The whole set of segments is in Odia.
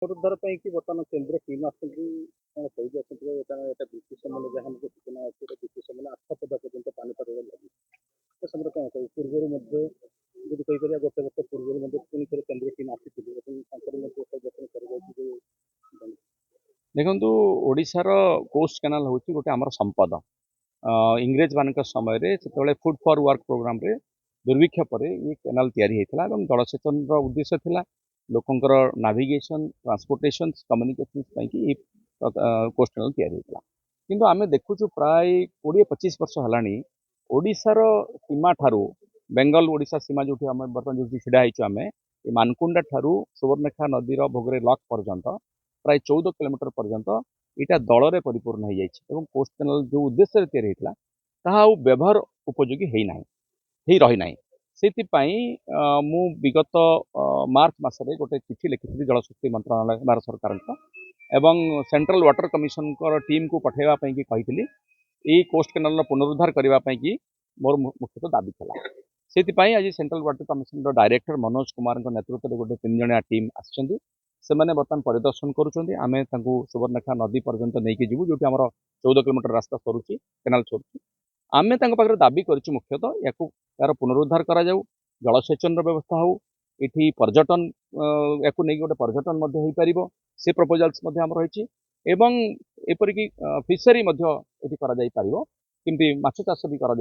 पुनरुद्धार ପାଇଁ କି ବର୍ତ୍ତମାନ କେନ୍ଦ୍ର ଟିମ୍ ଆସୁଛନ୍ତି କ'ଣ କହିବି ଅଛନ୍ତି ବର୍ତ୍ତମାନ ଏଇଟା ବ୍ରିଟିଶ ସମୟରେ ଯାହା ମଧ୍ୟ ସୂଚନା ଅଛି ଏଇଟା ବ୍ରିଟିଶ ସମୟରେ 8 ପଦ ପର୍ଯ୍ୟନ୍ତ ପାଣିପାଗରେ ଲାଗିଛି ଏ ସମୟରେ କ'ଣ କହିବି ପୂର୍ବରୁ ମଧ୍ୟ ଯଦି କହିପାରିବା ଗୋଟେ ବର୍ଷ ପୂର୍ବରୁ ମଧ୍ୟ ପୁଣି ଥରେ କେନ୍ଦ୍ର ଟିମ୍ ଆସିଥିଲେ ଏବଂ ତାଙ୍କର ମଧ୍ୟ ଗଠନ କରାଯାଇଛି ଯେ ଦେଖନ୍ତୁ ଓଡ଼ିଶାର କୋଷ୍ଟ କେନାଲ ହେଉଛି ଗୋଟେ ଆମର ସମ୍ପଦ ଇଂରେଜ ମାନଙ୍କ ସମୟରେ ସେତେବେଳେ ଫୁଡ୍ ଫର୍ ୱାର୍କ ପ୍ରୋଗ୍ରାମରେ ଦୁର୍ଭିକ୍ଷ ପରେ ଏ କେନାଲ ତିଆରି ହେଇଥିଲା ଏବଂ ଜଳସେଚନର ଉଦ୍ଦେଶ୍ୟ ଥିଲା ଲୋକଙ୍କର ନାଭିଗେସନ୍ ଟ୍ରାନ୍ସପୋର୍ଟେସନ୍ କମ୍ୟୁନିକେସନ୍ ପାଇଁକି ଏ କୋଷ୍ଟ କେନାଲ ତିଆରି ହେଇଥିଲା କିନ୍ତୁ ଆମେ ଦେଖୁଛୁ ପ୍ରାୟ 20-25 ବର୍ଷ ହେଲାଣି ଓଡ଼ିଶାର ସୀମା ଠାରୁ ବେଙ୍ଗଲ ଓଡ଼ିଶା ସୀମା ଯେଉଁଠି ଆମେ ବର୍ତ୍ତମାନ ଯେଉଁଠି ଛିଡ଼ା ହେଇଛୁ ଆମେ ଏ ମାନକୁଣ୍ଡା ଠାରୁ ସୁବର୍ଣ୍ଣରେଖା ନଦୀର ଭୋଗରେ ଲକ୍ ପର୍ଯ୍ୟନ୍ତ ପ୍ରାୟ 14 କିଲୋମିଟର ପର୍ଯ୍ୟନ୍ତ ଏଇଟା ଦଳରେ ପରିପୂର୍ଣ୍ଣ ହେଇଯାଇଛି ଏବଂ କୋଷ୍ଟ କେନାଲ ଯେଉଁ ଉଦ୍ଦେଶ୍ୟରେ ତିଆରି ହେଇଥିଲା ତାହା ଆଉ ବ୍ୟବହାର ଉପଯୋଗୀ ହେଇନାହିଁ ହେଇ ରହିନାହିଁ ସେଥିପାଇଁ ମୁଁ ବିଗତ ମାର୍ଚ୍ଚ ମାସରେ ଗୋଟେ ଚିଠି ଲେଖିଥିଲି ଜଳଶକ୍ତି ମନ୍ତ୍ରଣାଳୟ ଭାରତ ସରକାରଙ୍କ ଏବଂ ସେଣ୍ଟ୍ରାଲ ୱାଟର କମିଶନଙ୍କର ଟିମ୍କୁ ପଠାଇବା ପାଇଁକି କହିଥିଲି ଏଇ କୋଷ୍ଟ କେନାଲର ପୁନରୁଦ୍ଧାର କରିବା ପାଇଁକି ମୋର ମୁଖ୍ୟତଃ ଦାବି ଥିଲା ସେଥିପାଇଁ ଆଜି central water commissioner director Manoj କୁମାରଙ୍କ ନେତୃତ୍ୱରେ ଗୋଟେ 3 ଜଣିଆ ଟିମ୍ ଆସିଛନ୍ତି ସେମାନେ ବର୍ତ୍ତମାନ ପରିଦର୍ଶନ କରୁଛନ୍ତି ଆମେ ତାଙ୍କୁ ସୁବର୍ଣ୍ଣରେଖା ନଦୀ ପର୍ଯ୍ୟନ୍ତ ନେଇକି ଯିବୁ ଯେଉଁଠି ଆମର 14 କିଲୋମିଟର ରାସ୍ତା ସରୁଛି କେନାଲ ସରୁଛି ଆମେ ତାଙ୍କ ପାଖରେ ଦାବି କରିଛୁ ମୁଖ୍ୟତଃ ୟାକୁ यार पुनरुद्धार करा जाऊ जलसेचन व्यवस्था हो ये पर्यटन या गोटे पर्यटन से प्रपोजाल्स रही एपरिकी फिशरी कमी माछ चाष भी कर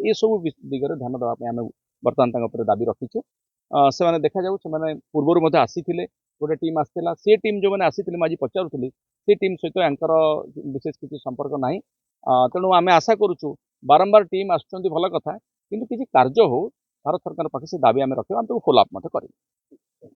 ये सब दिगरे ध्यान देवाई आम बर्तमान दाबी रखीचु से देखा जाऊ से पूर्वर आसी गोटे टीम आसाला सी टीम जो मैंने आसी मुझे पचारूली से टीम सहित यांकर विशेष किसी संपर्क ना तेणु आम आशा करुचु बारंबार टीम आसुँच भल कथा किंतु किसी कार्य हो भारत सरकार पाखे से दाबी आम रखा आम फॉलोअप करें।